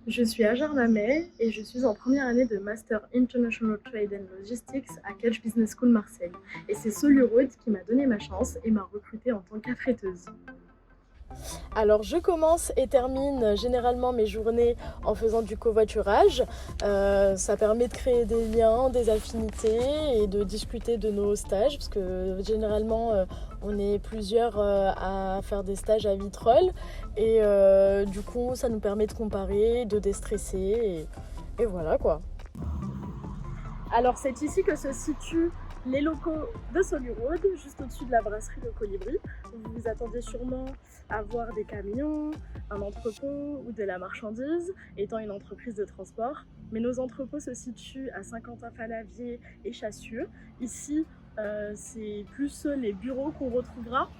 Je suis Hajar Nameh et je suis en première année de Master International Trade and Logistics à Catch Business School Marseille. Et c'est Solurod qui m'a donné ma chance et m'a recrutée en tant qu'affréteuse. Alors je commence et termine généralement mes journées en faisant du covoiturage. Ça permet de créer des liens, des affinités et de discuter de nos stages parce que généralement on est plusieurs à faire des stages à Vitrolles et du coup ça nous permet de comparer, de déstresser et voilà quoi. Alors c'est ici que se situent les locaux de Solurod, juste au-dessus de la brasserie Le Colibri. Vous vous attendiez sûrement à voir des camions, un entrepôt ou de la marchandise, étant une entreprise de transport. Mais nos entrepôts se situent à Saint-Quentin-Fallavier et Chassieux. Ici, c'est plus les bureaux qu'on retrouvera.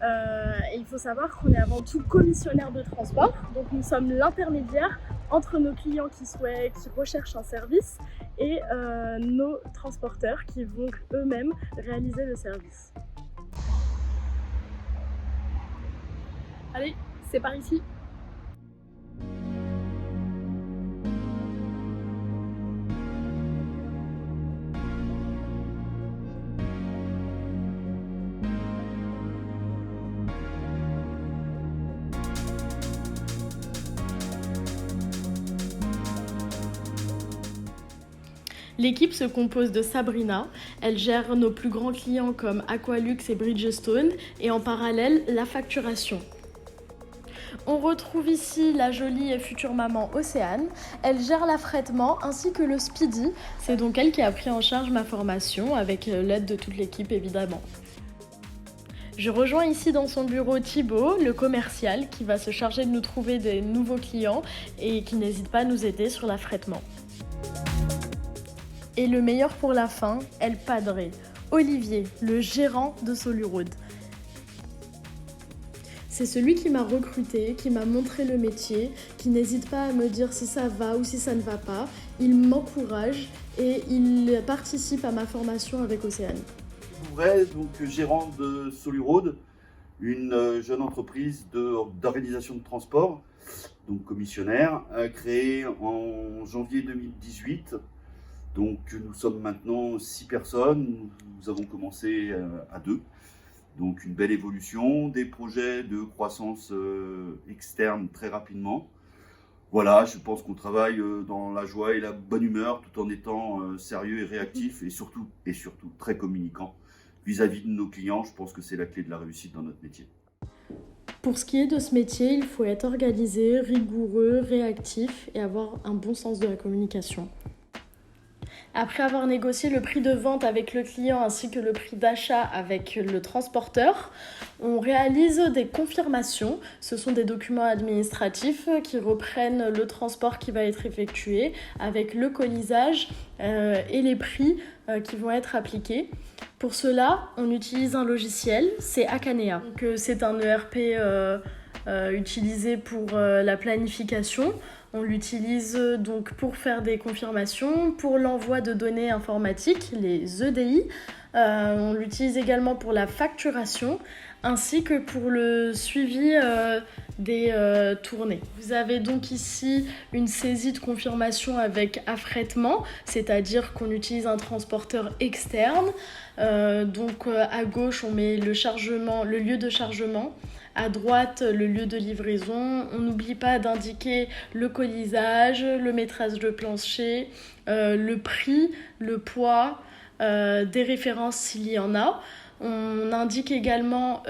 Et il faut savoir qu'on est avant tout commissionnaire de transport, donc nous sommes l'intermédiaire entre nos clients qui recherchent un service et nos transporteurs qui vont eux-mêmes réaliser le service. Allez, c'est par ici. L'équipe se compose de Sabrina, elle gère nos plus grands clients comme Aqualux et Bridgestone et en parallèle la facturation. On retrouve ici la jolie et future maman Océane, elle gère l'affrètement ainsi que le speedy, c'est donc elle qui a pris en charge ma formation avec l'aide de toute l'équipe évidemment. Je rejoins ici dans son bureau Thibaut, le commercial, qui va se charger de nous trouver des nouveaux clients et qui n'hésite pas à nous aider sur l'affrètement. Et le meilleur pour la fin, El Padre, Olivier, le gérant de Solurod. C'est celui qui m'a recruté, qui m'a montré le métier, qui n'hésite pas à me dire si ça va ou si ça ne va pas. Il m'encourage et il participe à ma formation avec Océane. Donc gérant de Solurod, une jeune entreprise d'organisation de transport, donc commissionnaire, créée en janvier 2018. Donc nous sommes maintenant 6 personnes, nous avons commencé à 2. Donc une belle évolution, des projets de croissance externe très rapidement. Voilà, je pense qu'on travaille dans la joie et la bonne humeur tout en étant sérieux et réactif et surtout très communicant vis-à-vis de nos clients. Je pense que c'est la clé de la réussite dans notre métier. Pour ce qui est de ce métier, il faut être organisé, rigoureux, réactif et avoir un bon sens de la communication. Après avoir négocié le prix de vente avec le client ainsi que le prix d'achat avec le transporteur, on réalise des confirmations. Ce sont des documents administratifs qui reprennent le transport qui va être effectué avec le colisage et les prix qui vont être appliqués. Pour cela, on utilise un logiciel, c'est Akanea. Donc, c'est un ERP utilisé pour la planification. On l'utilise donc pour faire des confirmations, pour l'envoi de données informatiques, les EDI. On l'utilise également pour la facturation, ainsi que pour le suivi des tournées. Vous avez donc ici une saisie de confirmation avec affrètement, c'est-à-dire qu'on utilise un transporteur externe. Donc à gauche, on met le lieu de chargement. À droite, le lieu de livraison. On n'oublie pas d'indiquer le colisage, le métrage de plancher, le prix, le poids, des références s'il y en a. On indique également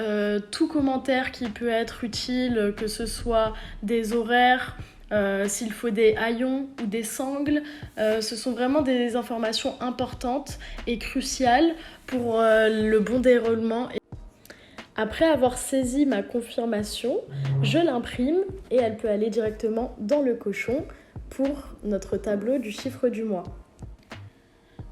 tout commentaire qui peut être utile, que ce soit des horaires, s'il faut des haillons ou des sangles. Ce sont vraiment des informations importantes et cruciales pour le bon déroulement. Après avoir saisi ma confirmation, je l'imprime et elle peut aller directement dans le cochon pour notre tableau du chiffre du mois.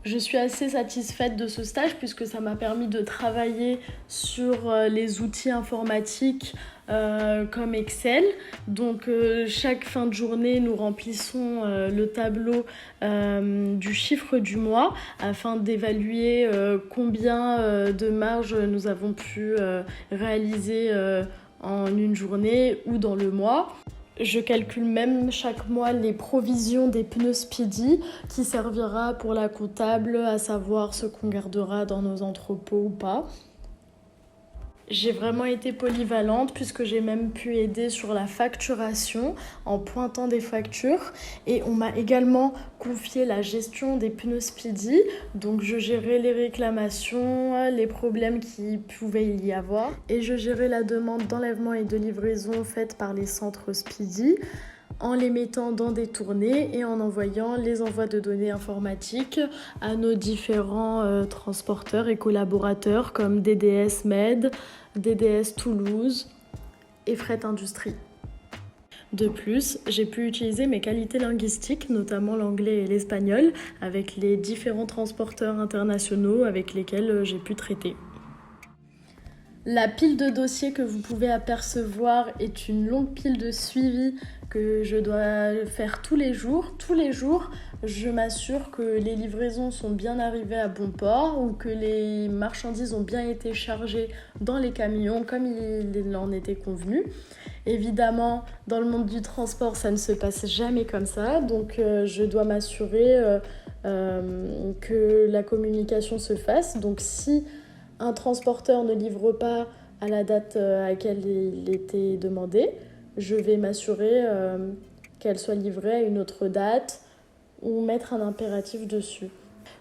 Je suis assez satisfaite de ce stage puisque ça m'a permis de travailler sur les outils informatiques comme Excel. Donc chaque fin de journée, nous remplissons le tableau du chiffre du mois afin d'évaluer combien de marge nous avons pu réaliser en une journée ou dans le mois. Je calcule même chaque mois les provisions des pneus Speedy qui servira pour la comptable à savoir ce qu'on gardera dans nos entrepôts ou pas. J'ai vraiment été polyvalente puisque j'ai même pu aider sur la facturation en pointant des factures et on m'a également confié la gestion des pneus Speedy. Donc je gérais les réclamations, les problèmes qui pouvaient y avoir et je gérais la demande d'enlèvement et de livraison faite par les centres Speedy en les mettant dans des tournées et en envoyant les envois de données informatiques à nos différents transporteurs et collaborateurs comme DDS Med, DDS Toulouse et Fret Industrie. De plus, j'ai pu utiliser mes qualités linguistiques, notamment l'anglais et l'espagnol, avec les différents transporteurs internationaux avec lesquels j'ai pu traiter. La pile de dossiers que vous pouvez apercevoir est une longue pile de suivi que je dois faire tous les jours. Tous les jours, je m'assure que les livraisons sont bien arrivées à bon port ou que les marchandises ont bien été chargées dans les camions comme il en était convenu. Évidemment, dans le monde du transport, ça ne se passe jamais comme ça. Donc, je dois m'assurer que la communication se fasse. Donc, si un transporteur ne livre pas à la date à laquelle il était demandé, je vais m'assurer qu'elle soit livrée à une autre date ou mettre un impératif dessus.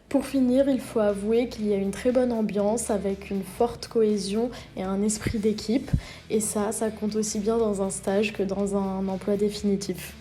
Pour finir, il faut avouer qu'il y a une très bonne ambiance avec une forte cohésion et un esprit d'équipe. Et ça compte aussi bien dans un stage que dans un emploi définitif.